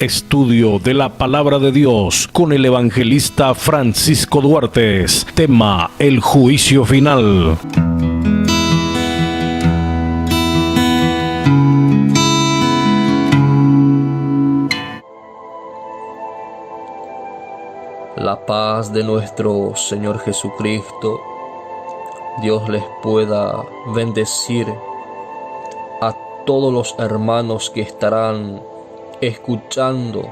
estudio de la Palabra de Dios con el evangelista Francisco Duarte. Tema: el juicio final. La paz de nuestro Señor Jesucristo, Dios les pueda bendecir a todos los hermanos que estarán escuchando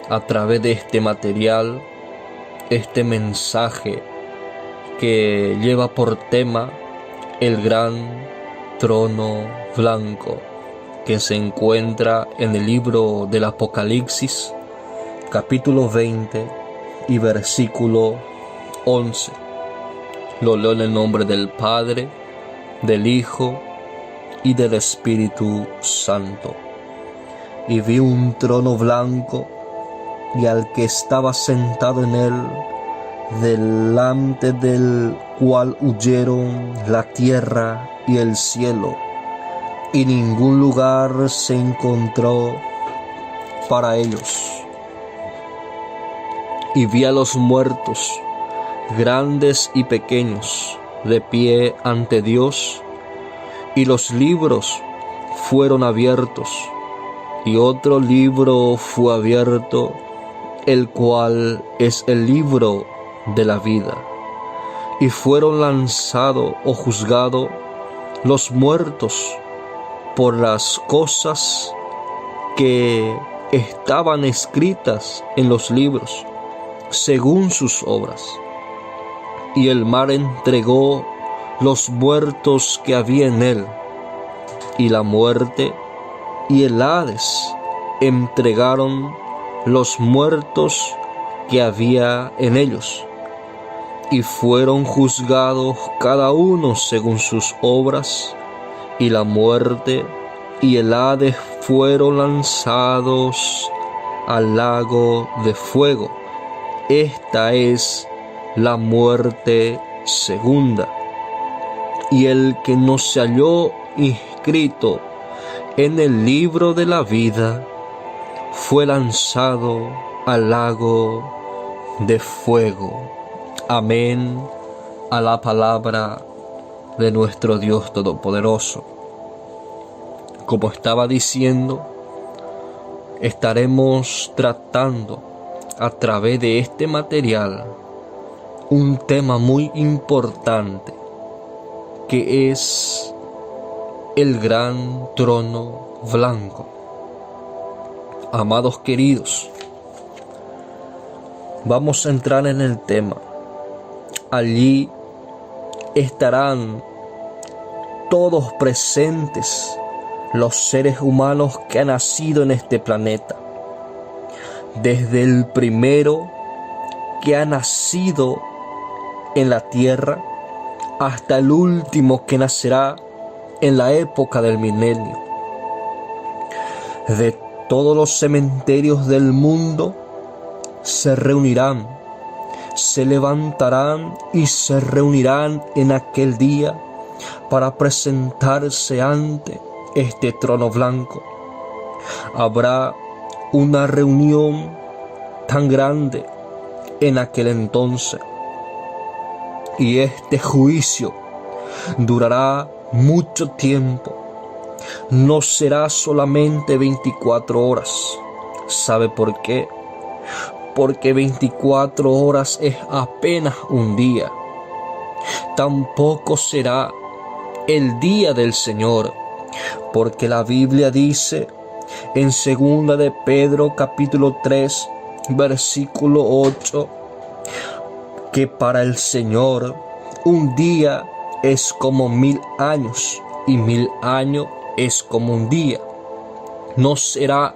a través de este material, este mensaje que lleva por tema el gran trono blanco, que se encuentra en el libro del Apocalipsis, capítulo 20 y versículo 11. Lo leo en el nombre del Padre, del Hijo y del Espíritu Santo. Y vi un trono blanco, y al que estaba sentado en él, delante del cual huyeron la tierra y el cielo, y ningún lugar se encontró para ellos. Y vi a los muertos, grandes y pequeños, de pie ante Dios, y los libros fueron abiertos, y otro libro fue abierto, el cual es el libro de la vida. Y fueron lanzados o juzgados los muertos por las cosas que estaban escritas en los libros, según sus obras. Y el mar entregó los muertos que había en él, y la muerte y el Hades entregaron los muertos que había en ellos, y fueron juzgados cada uno según sus obras, y la muerte y el Hades fueron lanzados al lago de fuego. Esta es la muerte segunda. Y el que no se halló inscrito en el libro de la vida fue lanzado al lago de fuego. Amén a la palabra de nuestro Dios Todopoderoso. Como estaba diciendo, estaremos tratando a través de este material un tema muy importante, que es el gran trono blanco. Amados queridos, vamos a entrar en el tema. Allí estarán todos presentes los seres humanos que han nacido en este planeta, desde el primero que ha nacido en la tierra hasta el último que nacerá en la época del milenio. De todos los cementerios del mundo se reunirán, se levantarán y se reunirán en aquel día para presentarse ante este trono blanco. Habrá una reunión tan grande en aquel entonces, y este juicio durará mucho tiempo. No será solamente 24 horas. ¿Sabe por qué? Porque 24 horas es apenas un día. Tampoco será el día del Señor, porque la Biblia dice en 2 de Pedro capítulo 3 versículo 8 que para el Señor un día es como 1000 años, y 1000 años es como un día. No será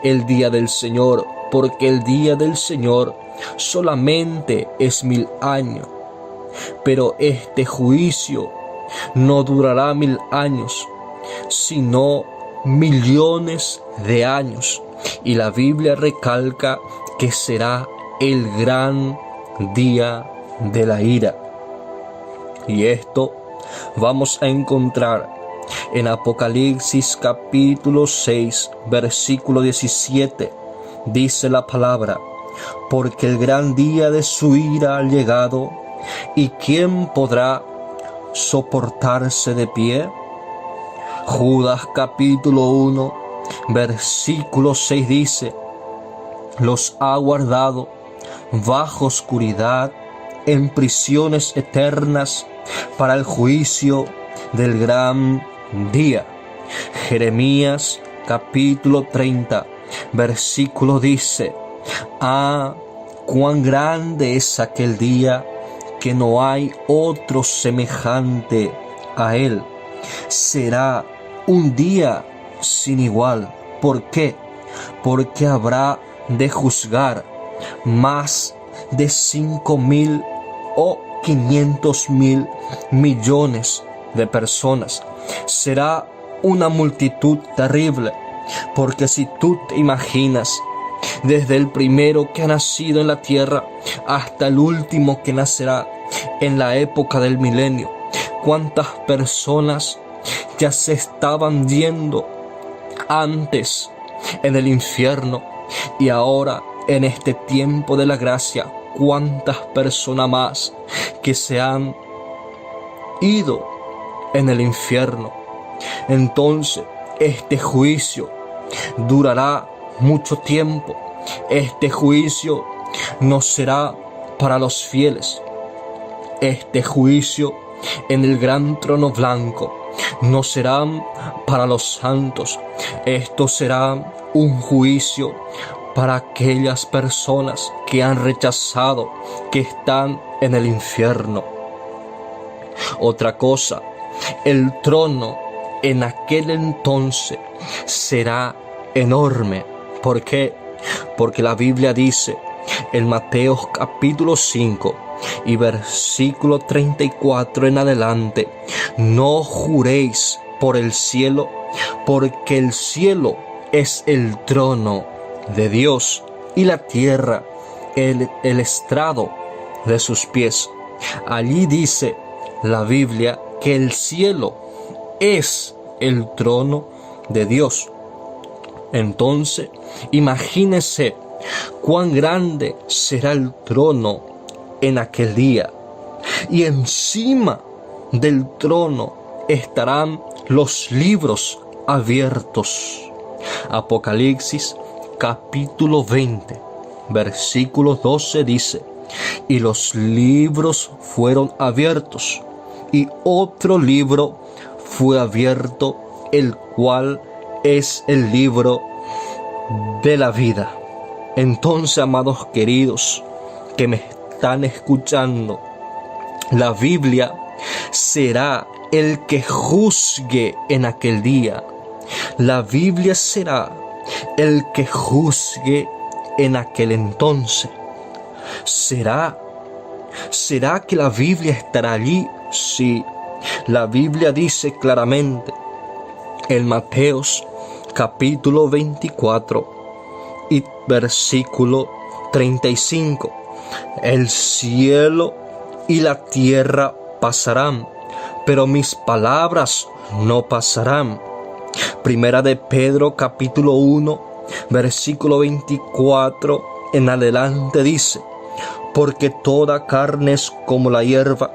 el día del Señor, porque el día del Señor solamente es 1000 años. Pero este juicio no durará 1000 años, sino millones de años. Y la Biblia recalca que será el gran día de la ira. Y esto vamos a encontrar en Apocalipsis capítulo 6, versículo 17 dice la palabra, porque el gran día de su ira ha llegado, ¿y quién podrá soportarse de pie? Judas capítulo 1, versículo 6 dice, los ha guardado bajo oscuridad en prisiones eternas para el juicio del gran día. Jeremías capítulo 30, versículo dice, cuán grande es aquel día, que no hay otro semejante a él. Será un día sin igual. ¿Por qué? Porque habrá de juzgar más de 5.000 o 500.000 millones de personas. Será una multitud terrible, porque si tú te imaginas, desde el primero que ha nacido en la tierra hasta el último que nacerá en la época del milenio, cuántas personas ya se estaban yendo antes en el infierno, y ahora en este tiempo de la gracia, cuántas personas más que se han ido en el infierno. Entonces este juicio durará mucho tiempo. Este juicio no será para los fieles. Este juicio en el gran trono blanco no será para los santos. Esto será un juicio para aquellas personas que han rechazado, que están en el infierno. Otra cosa, el trono en aquel entonces será enorme. ¿Por qué? Porque la Biblia dice en Mateo capítulo 5 y versículo 34 en adelante, no juréis por el cielo, porque el cielo es el trono de Dios y la tierra el estrado de sus pies. Allí dice la Biblia que el cielo es el trono de Dios. Entonces, imagínese cuán grande será el trono en aquel día. Y encima del trono estarán los libros abiertos. Apocalipsis capítulo 20, versículo 12 dice, y los libros fueron abiertos, y otro libro fue abierto, el cual es el libro de la vida. Entonces, amados queridos que me están escuchando, la Biblia será el que juzgue en aquel día. La Biblia será el que juzgue en aquel entonces. ¿Será que la Biblia estará allí? Sí, la Biblia dice claramente en Mateos capítulo 24 y versículo 35, el cielo y la tierra pasarán, pero mis palabras no pasarán. Primera de Pedro capítulo 1 versículo 24 en adelante dice, porque toda carne es como la hierba,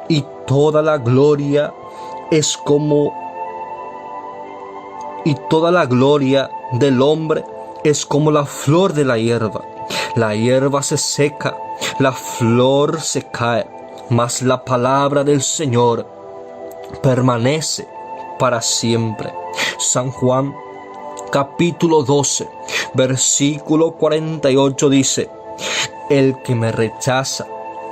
y toda la gloria del hombre es como la flor de la hierba. La hierba se seca, la flor se cae, mas la palabra del Señor permanece para siempre. San Juan capítulo 12 versículo 48 dice, el que me rechaza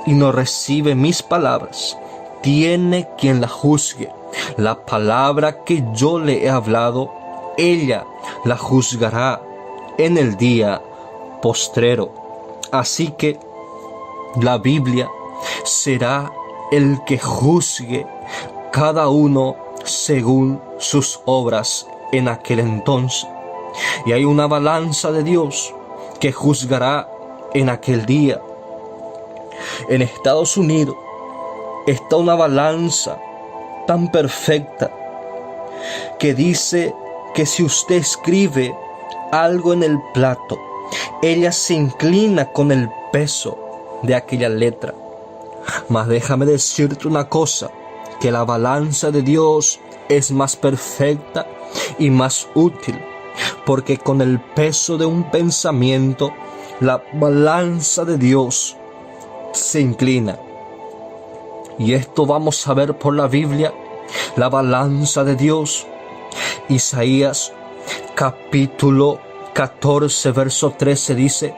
y no recibe mis palabras, tiene quien la juzgue. La palabra que yo le he hablado, ella la juzgará en el día postrero. Así que la Biblia será el que juzgue cada uno según sus obras en aquel entonces. Y hay una balanza de Dios que juzgará en aquel día. En Estados Unidos está una balanza tan perfecta que dice que si usted escribe algo en el plato ella se inclina con el peso de aquella letra. Mas déjame decirte una cosa, que la balanza de Dios es más perfecta y más útil, porque con el peso de un pensamiento, la balanza de Dios se inclina. Y esto vamos a ver por la Biblia, la balanza de Dios. Isaías capítulo 14, verso 13 dice: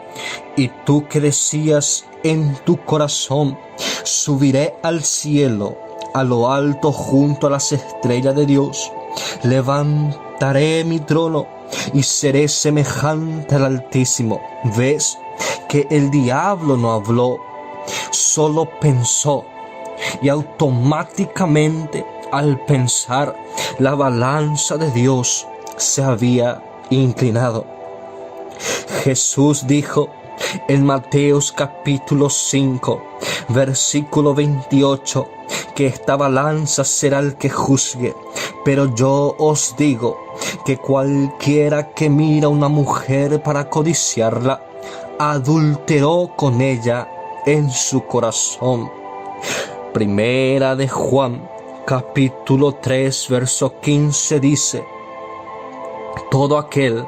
y tú que decías en tu corazón, subiré al cielo, a lo alto junto a las estrellas de Dios, levantaré mi trono y seré semejante al Altísimo. ¿Ves que el diablo no habló? Solo pensó, y automáticamente al pensar, la balanza de Dios se había inclinado. Jesús dijo en Mateos capítulo 5, versículo 28, que esta balanza será el que juzgue. Pero yo os digo que cualquiera que mira a una mujer para codiciarla, adulteró con ella en su corazón. Primera de Juan capítulo 3, verso 15 dice: todo aquel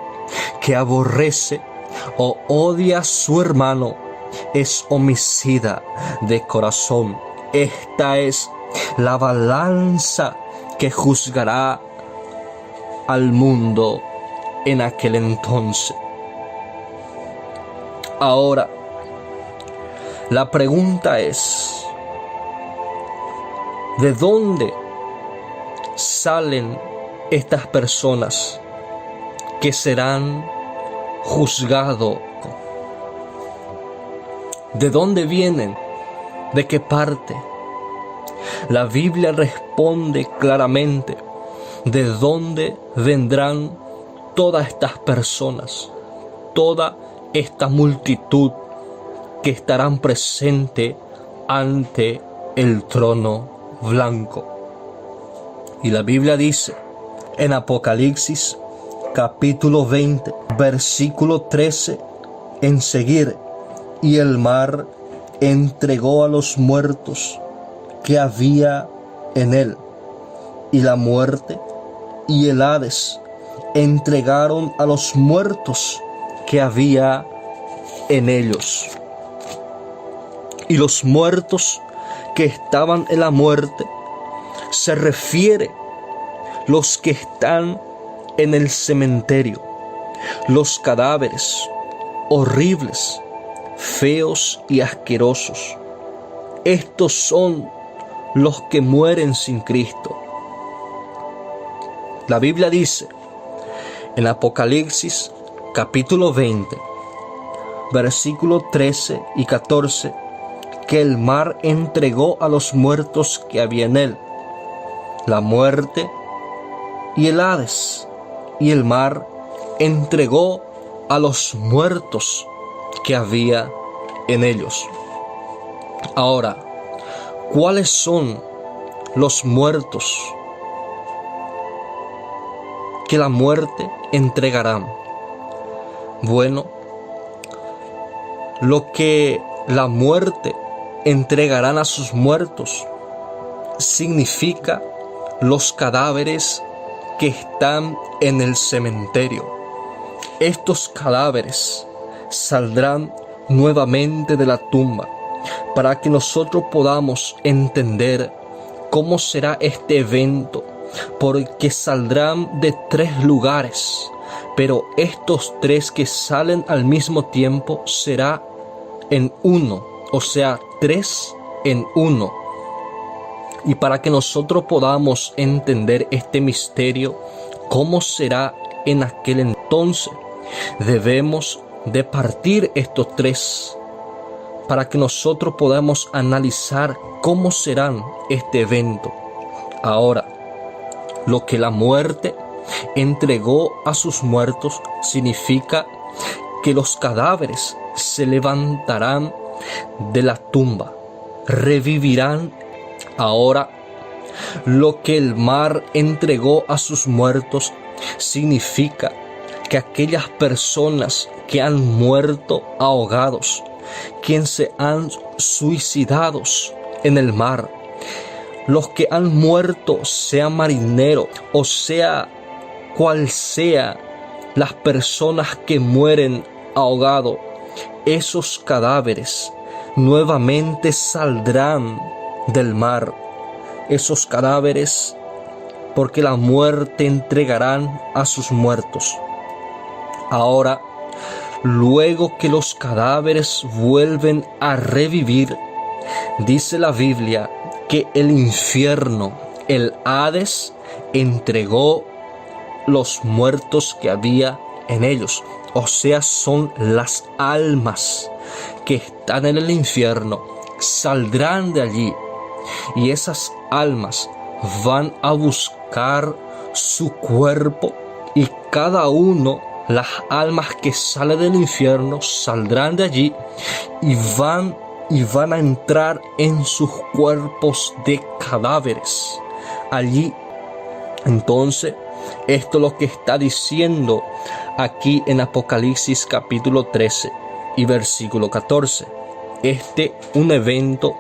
que aborrece o odia a su hermano es homicida de corazón. Esta es la balanza que juzgará al mundo en aquel entonces. Ahora, la pregunta es: ¿de dónde salen estas personas que serán juzgados? ¿De dónde vienen? ¿De qué parte? La Biblia responde claramente de dónde vendrán todas estas personas, toda esta multitud que estarán presentes ante el trono blanco. Y la Biblia dice en Apocalipsis capítulo 20, versículo 13 en seguir: y el mar entregó a los muertos que había en él, y la muerte y el Hades entregaron a los muertos que había en ellos. Y los muertos que estaban en la muerte se refiere los que están en el cementerio, los cadáveres horribles, feos y asquerosos. Estos son los que mueren sin Cristo. La Biblia dice en Apocalipsis capítulo 20, versículos 13 y 14, que el mar entregó a los muertos que había en él, la muerte y el Hades, y el mar entregó a los muertos que había en ellos. Ahora, ¿cuáles son los muertos que la muerte entregarán? Bueno, lo que la muerte entregarán a sus muertos significa los cadáveres que están en el cementerio. Estos cadáveres saldrán nuevamente de la tumba para que nosotros podamos entender cómo será este evento, porque saldrán de 3 lugares, pero estos 3 que salen al mismo tiempo será en uno, o sea, 3 en 1. Y para que nosotros podamos entender este misterio, cómo será en aquel entonces, debemos de partir estos 3 para que nosotros podamos analizar cómo serán este evento. Ahora, lo que la muerte entregó a sus muertos significa que los cadáveres se levantarán de la tumba, revivirán. Ahora, lo que el mar entregó a sus muertos significa que aquellas personas que han muerto ahogados, quienes se han suicidado en el mar, los que han muerto, sea marinero o sea cual sea las personas que mueren ahogados, esos cadáveres nuevamente saldrán del mar. Esos cadáveres, porque la muerte entregarán a sus muertos. Ahora, luego que los cadáveres vuelven a revivir, dice la Biblia que el infierno, el Hades, entregó los muertos que había en ellos. O sea, son las almas que están en el infierno, saldrán de allí. Y esas almas van a buscar su cuerpo, y cada uno, las almas que salen del infierno, saldrán de allí y van a entrar en sus cuerpos de cadáveres. Allí, entonces, esto es lo que está diciendo aquí en Apocalipsis capítulo 13 y versículo 14. Un evento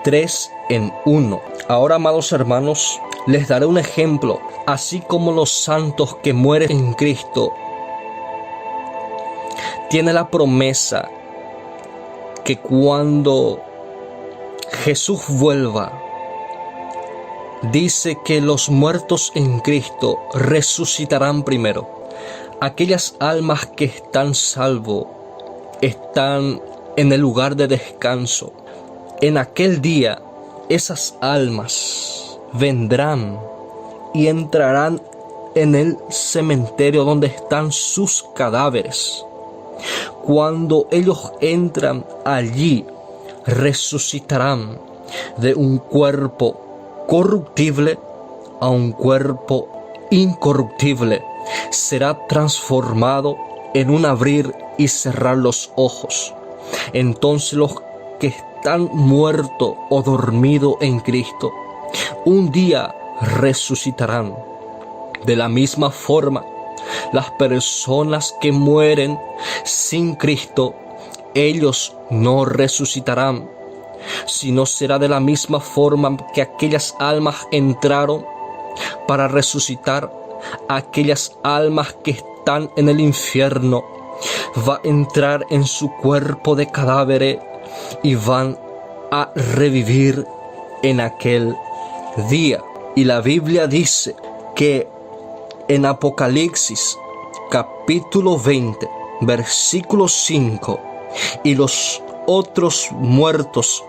3 en 1. Ahora, amados hermanos, les daré un ejemplo. Así como los santos que mueren en Cristo tiene la promesa que cuando Jesús vuelva, dice que los muertos en Cristo resucitarán primero. Aquellas almas que están salvos están en el lugar de descanso. En aquel día, esas almas vendrán y entrarán en el cementerio donde están sus cadáveres. Cuando ellos entran allí, resucitarán de un cuerpo corruptible a un cuerpo incorruptible. Será transformado en un abrir y cerrar los ojos. Entonces los que están muertos o dormidos en Cristo, un día resucitarán. De la misma forma, las personas que mueren sin Cristo, ellos no resucitarán, sino será de la misma forma que aquellas almas entraron para resucitar. Aquellas almas que están en el infierno va a entrar en su cuerpo de cadáver y van a revivir en aquel día. Y la Biblia dice que en Apocalipsis capítulo 20 versículo 5, y los otros muertos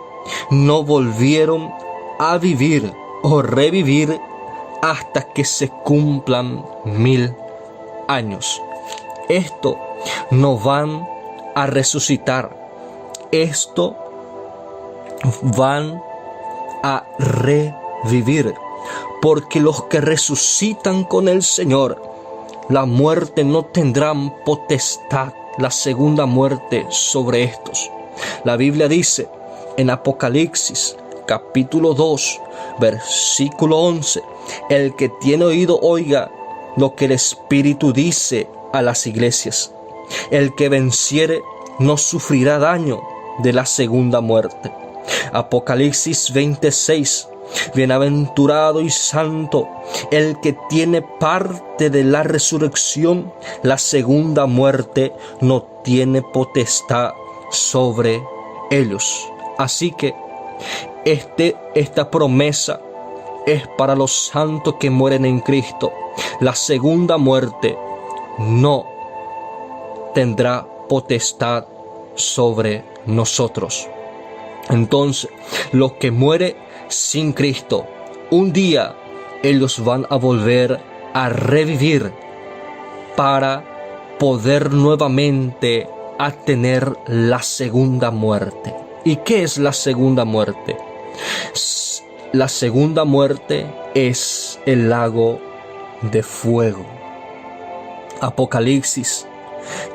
no volvieron a vivir o revivir hasta que se cumplan 1000 años. Esto no van a resucitar. Esto van a revivir. Porque los que resucitan con el Señor, la muerte no tendrán potestad, la segunda muerte, sobre estos. La Biblia dice en Apocalipsis capítulo 2 versículo 11: el que tiene oído oiga lo que el Espíritu dice a las iglesias. El que venciere no sufrirá daño de la segunda muerte. Apocalipsis 26: bienaventurado y santo el que tiene parte de la resurrección, la segunda muerte no tiene potestad sobre ellos. Así que esta promesa es para los santos que mueren en Cristo. La segunda muerte no tendrá potestad sobre nosotros. Entonces, los que mueren sin Cristo, un día ellos van a volver a revivir para poder nuevamente a tener la segunda muerte. ¿Y qué es la segunda muerte? La segunda muerte es el lago de fuego. Apocalipsis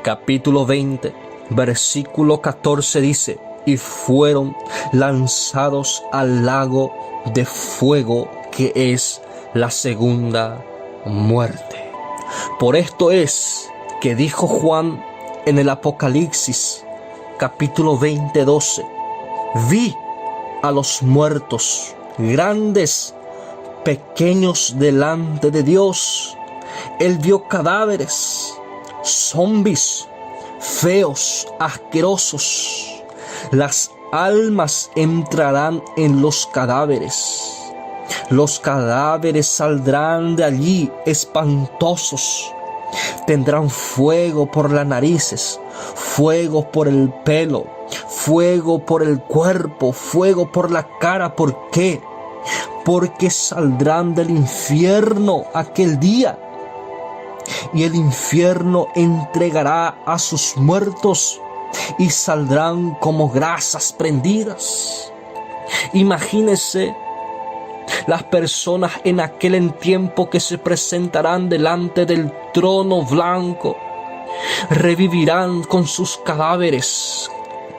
capítulo 20 versículo 14 dice: y fueron lanzados al lago de fuego, que es la segunda muerte. Por esto es que dijo Juan en el Apocalipsis, capítulo 20, 12. Vi a los muertos, grandes, pequeños, delante de Dios. Él vio cadáveres, zombies, feos, asquerosos. Las almas entrarán en los cadáveres. Los cadáveres saldrán de allí espantosos. Tendrán fuego por las narices, fuego por el pelo, fuego por el cuerpo, fuego por la cara. ¿Por qué? Porque saldrán del infierno aquel día. Y el infierno entregará a sus muertos y saldrán como grasas prendidas. Imagínese las personas en aquel tiempo que se presentarán delante del trono blanco. Revivirán con sus cadáveres.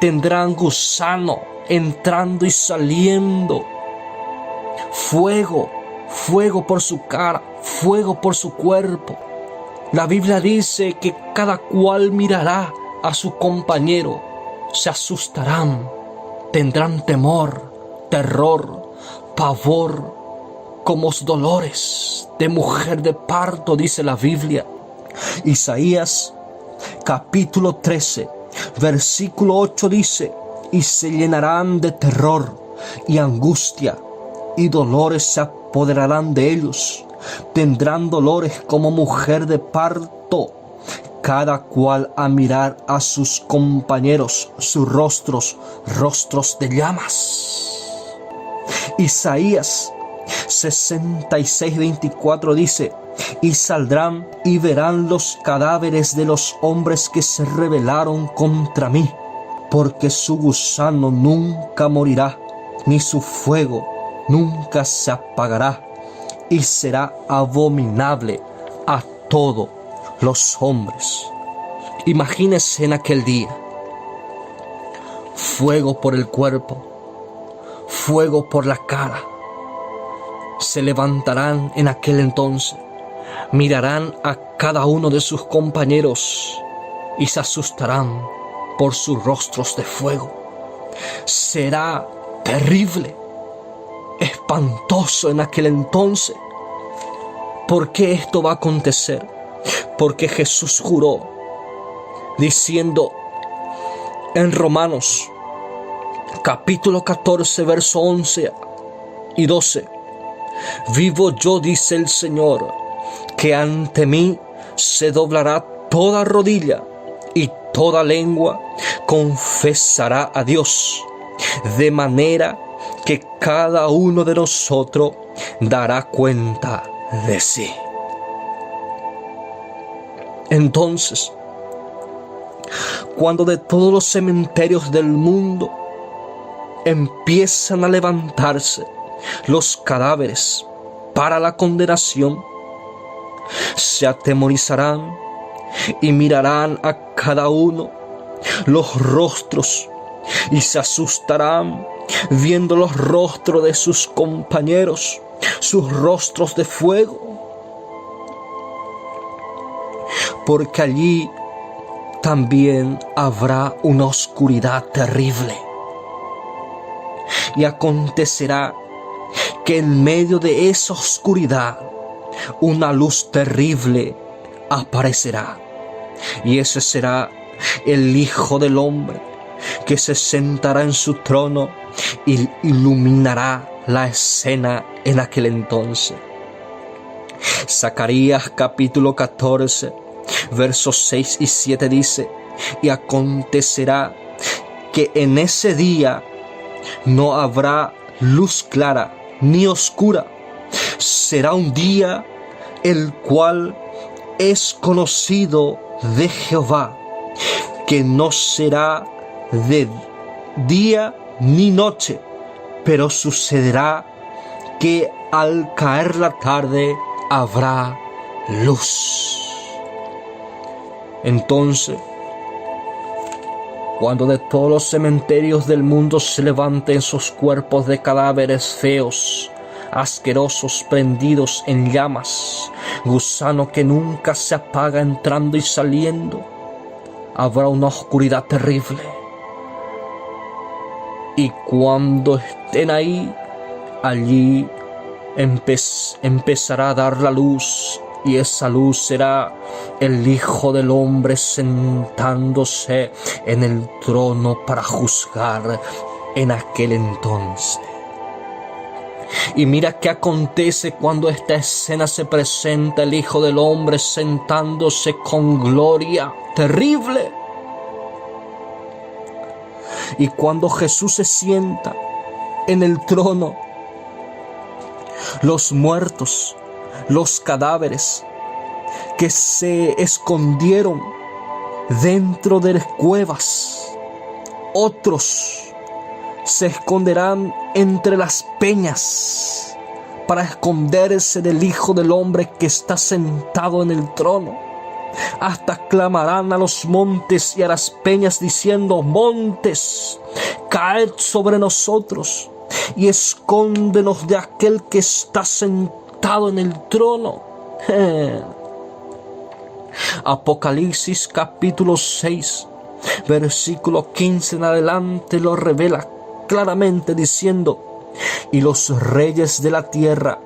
Tendrán gusano entrando y saliendo. Fuego, fuego por su cara, fuego por su cuerpo. La Biblia dice que cada cual mirará a su compañero, se asustarán, tendrán temor, terror, pavor, como dolores de mujer de parto, dice la Biblia. Isaías capítulo 13, versículo 8 dice: y se llenarán de terror y angustia, y dolores se apoderarán de ellos. Tendrán dolores como mujer de parto, cada cual a mirar a sus compañeros, sus rostros de llamas. Isaías 66, 24 dice: y saldrán y verán los cadáveres de los hombres que se rebelaron contra mí, porque su gusano nunca morirá, ni su fuego nunca se apagará, y será abominable a todos los hombres. Imagínense en aquel día: fuego por el cuerpo, fuego por la cara. Se levantarán en aquel entonces, mirarán a cada uno de sus compañeros y se asustarán por sus rostros de fuego. Será terrible, espantoso en aquel entonces. ¿Por qué esto va a acontecer? Porque Jesús juró diciendo en Romanos capítulo 14, verso 11 y 12: vivo yo, dice el Señor, que ante mí se doblará toda rodilla y toda lengua confesará a Dios, de manera que cada uno de nosotros dará cuenta de sí. Entonces, cuando de todos los cementerios del mundo empiezan a levantarse los cadáveres para la condenación, se atemorizarán y mirarán a cada uno los rostros y se asustarán viendo los rostros de sus compañeros, sus rostros de fuego, porque allí también habrá una oscuridad terrible. Y acontecerá que en medio de esa oscuridad una luz terrible aparecerá, y ese será el Hijo del Hombre, que se sentará en su trono y iluminará la escena en aquel entonces. Zacarías capítulo 14, versos 6 y 7 dice: y acontecerá que en ese día no habrá luz clara ni oscura. Será un día el cual es conocido de Jehová, que no será de día ni noche, pero sucederá que al caer la tarde habrá luz. Entonces, cuando de todos los cementerios del mundo se levanten esos cuerpos de cadáveres feos, asquerosos prendidos en llamas, gusano que nunca se apaga entrando y saliendo. Habrá una oscuridad terrible. Y cuando estén ahí, allí empezará a dar la luz, y esa luz será el Hijo del Hombre sentándose en el trono para juzgar en aquel entonces. Y mira qué acontece cuando esta escena se presenta: el Hijo del Hombre sentándose con gloria terrible. Y cuando Jesús se sienta en el trono, los muertos, los cadáveres que se escondieron dentro de las cuevas, otros se esconderán entre las peñas para esconderse del Hijo del Hombre que está sentado en el trono. Hasta clamarán a los montes y a las peñas diciendo: montes, caed sobre nosotros y escóndenos de aquel que está sentado en el trono. Apocalipsis capítulo 6, versículo 15 en adelante lo revela claramente diciendo: y los reyes de la tierra,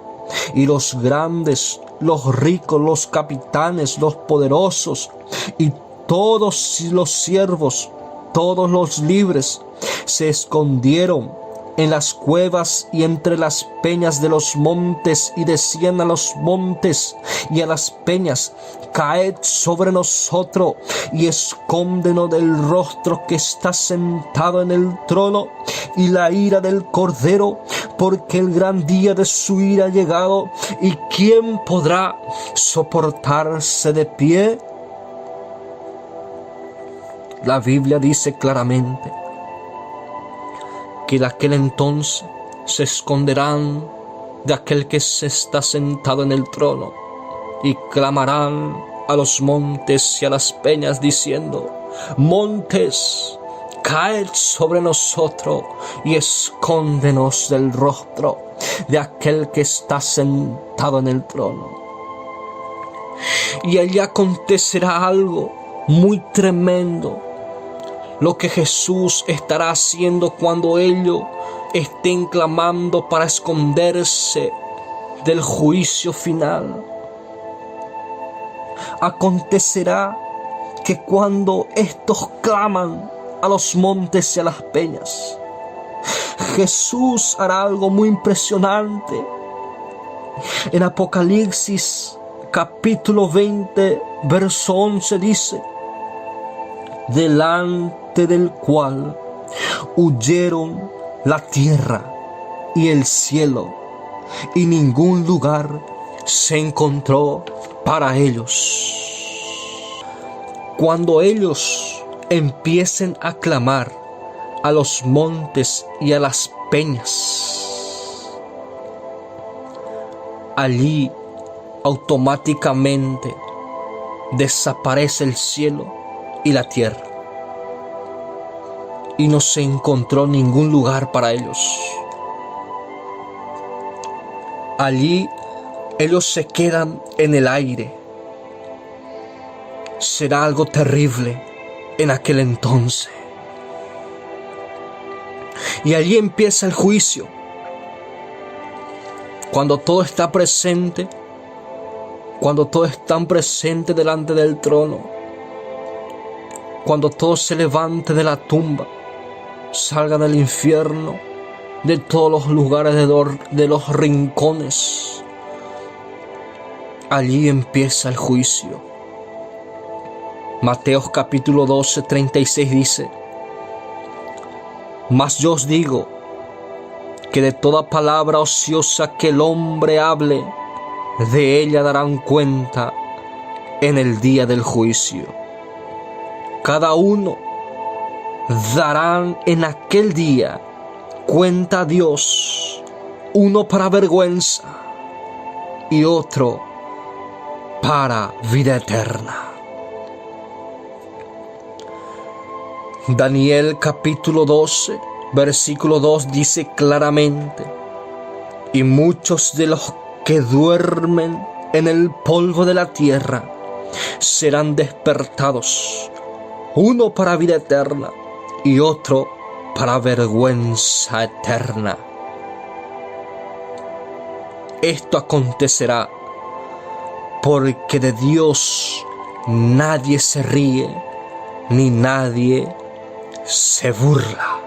y los grandes, los ricos, los capitanes, los poderosos, y todos los siervos, todos los libres, se escondieron en las cuevas y entre las peñas de los montes, y decían a los montes y a las peñas: caed sobre nosotros y escóndenos del rostro que está sentado en el trono y la ira del Cordero, porque el gran día de su ira ha llegado, y ¿quién podrá soportarse de pie? La Biblia dice claramente que de aquel entonces se esconderán de aquel que se está sentado en el trono, y clamarán a los montes y a las peñas diciendo: montes, caed sobre nosotros y escóndenos del rostro de aquel que está sentado en el trono. Y allí acontecerá algo muy tremendo, lo que Jesús estará haciendo cuando ellos estén clamando para esconderse del juicio final. Acontecerá que cuando estos claman a los montes y a las peñas, Jesús hará algo muy impresionante. En Apocalipsis capítulo 20, verso 11 dice: delante del cual huyeron la tierra y el cielo, y ningún lugar se encontró para ellos. Cuando ellos empiecen a clamar a los montes y a las peñas, allí automáticamente desaparece el cielo y la tierra, y no se encontró ningún lugar para ellos. Allí ellos se quedan en el aire. Será algo terrible en aquel entonces. Y allí empieza el juicio. Cuando todo está presente, cuando todos están presentes delante del trono, cuando todos se levanten de la tumba, salgan del infierno, de todos los lugares de los rincones, allí empieza el juicio. Mateo capítulo 12, 36 dice: mas yo os digo que de toda palabra ociosa que el hombre hable, de ella darán cuenta en el día del juicio. Cada uno darán en aquel día cuenta a Dios, uno para vergüenza y otro para vida eterna. Daniel capítulo 12, versículo 2 dice claramente: y muchos de los que duermen en el polvo de la tierra serán despertados, uno para vida eterna y otro para vergüenza eterna. Esto acontecerá porque de Dios nadie se ríe ni nadie se burla.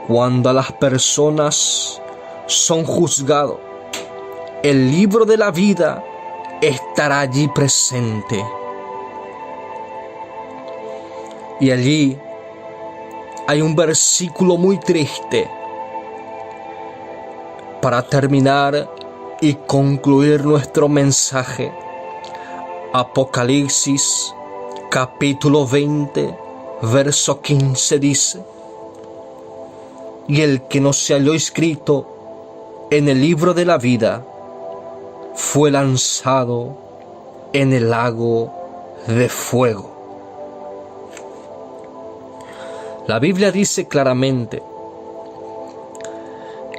Cuando las personas son juzgadas, el libro de la vida estará allí presente. Y allí hay un versículo muy triste para terminar y concluir nuestro mensaje. Apocalipsis capítulo 20, verso 15 dice: y el que no se halló escrito en el libro de la vida fue lanzado en el lago de fuego. La Biblia dice claramente: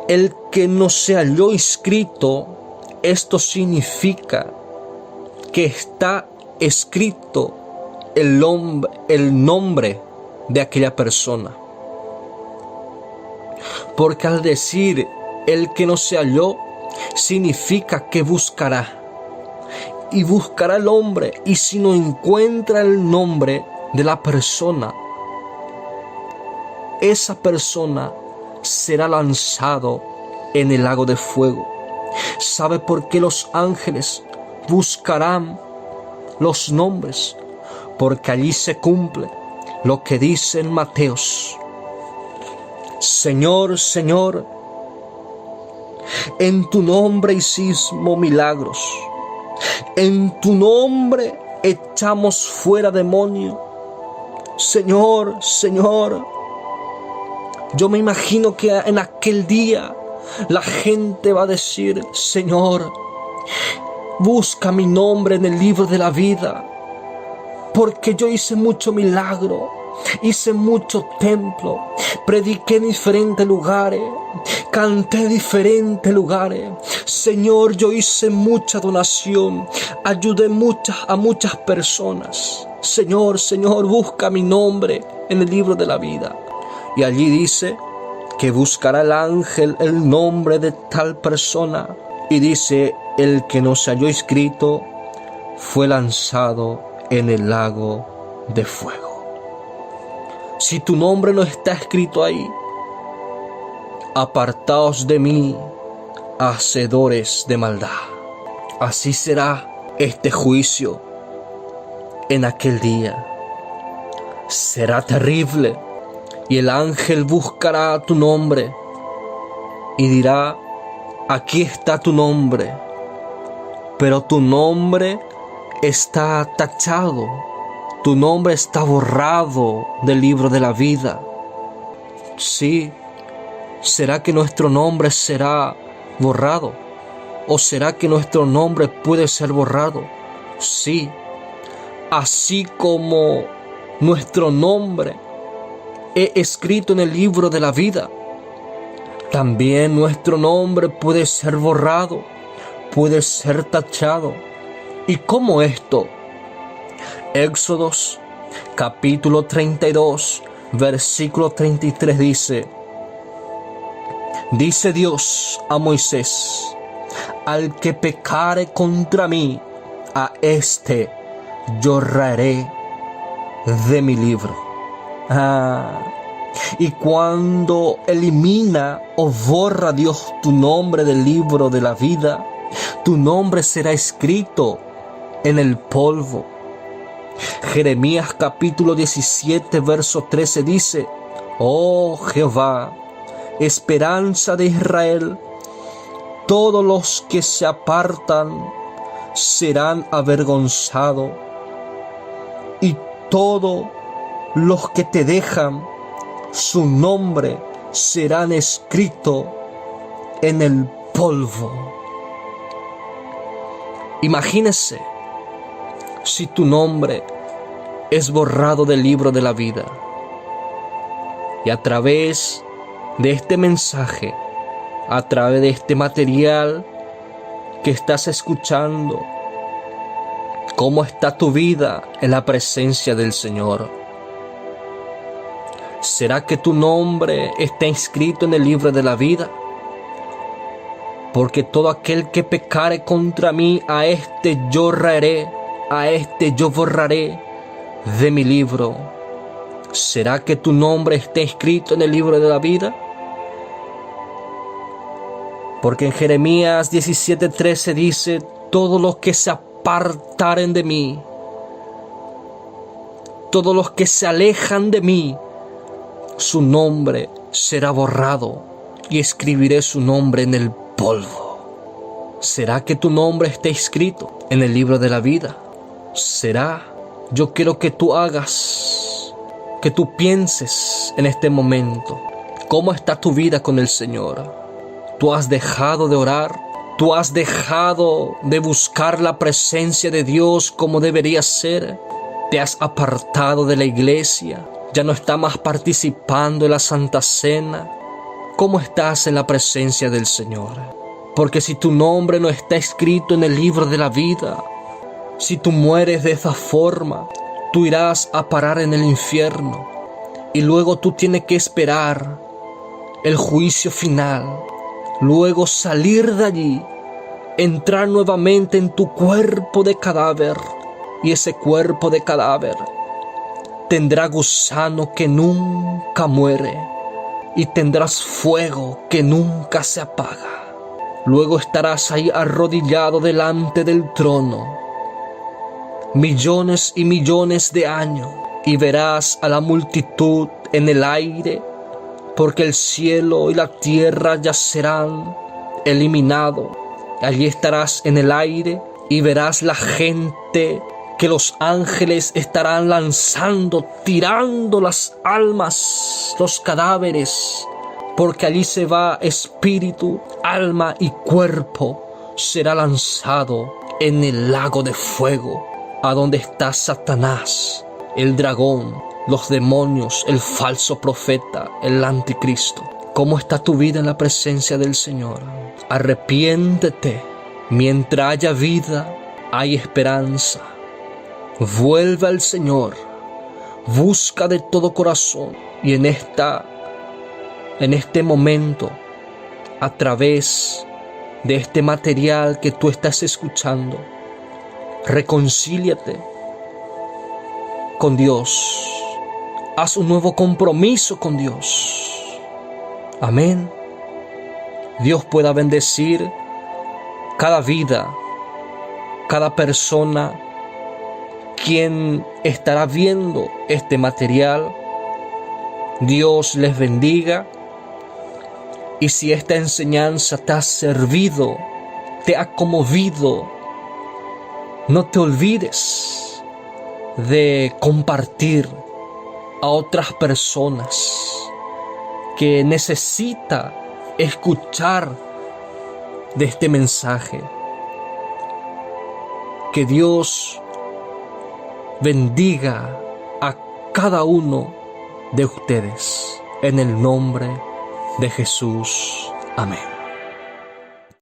el que no se halló escrito, esto significa que está escrito el nombre de aquella persona. Porque al decir el que no se halló, significa que buscará. Y buscará el hombre, y si no encuentra el nombre de la persona, esa persona será lanzado en el lago de fuego. ¿Sabe por qué los ángeles buscarán los nombres? Porque allí se cumple lo que dice en Mateos: Señor, Señor, en tu nombre hicimos milagros, en tu nombre echamos fuera demonios. Señor, Señor. Yo me imagino que en aquel día la gente va a decir: Señor, busca mi nombre en el libro de la vida, porque yo hice mucho milagro, hice mucho templo, prediqué en diferentes lugares, canté en diferentes lugares. Señor, yo hice mucha donación, ayudé a muchas personas. Señor, Señor, busca mi nombre en el libro de la vida. Y allí dice que buscará el ángel el nombre de tal persona. Y dice: el que no se halló escrito fue lanzado en el lago de fuego. Si tu nombre no está escrito ahí, apartaos de mí, hacedores de maldad. Así será este juicio en aquel día. Será terrible. Y el ángel buscará tu nombre y dirá: aquí está tu nombre, pero tu nombre está tachado, tu nombre está borrado del libro de la vida. Sí, ¿será que nuestro nombre será borrado? ¿O será que nuestro nombre puede ser borrado? Sí, así como nuestro nombre escrito en el libro de la vida, también nuestro nombre puede ser borrado, puede ser tachado. ¿Y cómo esto? Éxodos capítulo 32, versículo 33 dice Dios a Moisés: al que pecare contra mí, a este yo raeré de mi libro. Y cuando elimina o borra Dios tu nombre del libro de la vida, tu nombre será escrito en el polvo. Jeremías capítulo 17, verso 13 dice: oh Jehová, esperanza de Israel, todos los que se apartan serán avergonzados, y todos los que te dejan, su nombre serán escrito en el polvo. Imagínese si tu nombre es borrado del libro de la vida. Y a través de este mensaje a través de este material que estás escuchando. ¿Cómo está tu vida en la presencia del Señor? ¿Será que tu nombre está inscrito en el libro de la vida? Porque todo aquel que pecare contra mí, a este yo raeré, a este yo borraré de mi libro. ¿Será que tu nombre está inscrito en el libro de la vida? Porque en Jeremías 17:13 dice: todos los que se apartaren de mí, todos los que se alejan de mí, su nombre será borrado y escribiré su nombre en el polvo. ¿Será que tu nombre está escrito en el libro de la vida? ¿Será? Yo quiero que tú hagas, que tú pienses en este momento, ¿cómo está tu vida con el Señor? ¿Tú has dejado de orar? ¿Tú has dejado de buscar la presencia de Dios como debería ser? ¿Te has apartado de la iglesia? ¿Ya no estás más participando en la Santa Cena? ¿Cómo estás en la presencia del Señor? Porque si tu nombre no está escrito en el libro de la vida, si tú mueres de esa forma, tú irás a parar en el infierno. Y luego tú tienes que esperar el juicio final. Luego salir de allí, entrar nuevamente en tu cuerpo de cadáver. Y ese cuerpo de cadáver tendrá gusano que nunca muere. Y tendrás fuego que nunca se apaga. Luego estarás ahí arrodillado delante del trono, millones y millones de años, y verás a la multitud en el aire, porque el cielo y la tierra ya serán eliminados. Allí estarás en el aire y verás la gente que los ángeles estarán lanzando, tirando las almas, los cadáveres, porque allí se va espíritu, alma y cuerpo, será lanzado en el lago de fuego, a donde está Satanás, el dragón, los demonios, el falso profeta, el anticristo. ¿Cómo está tu vida en la presencia del Señor? Arrepiéntete. Mientras haya vida, hay esperanza. Vuelve al Señor. Busca de todo corazón. Y en este momento, a través de este material que tú estás escuchando, reconcíliate con Dios. Haz un nuevo compromiso con Dios. Amén. Dios pueda bendecir cada vida, cada persona quien estará viendo este material. Dios les bendiga. Y si esta enseñanza te ha servido, te ha conmovido, no te olvides de compartir a otras personas que necesitan escuchar de este mensaje. Que Dios bendiga a cada uno de ustedes en el nombre de Jesús. Amén.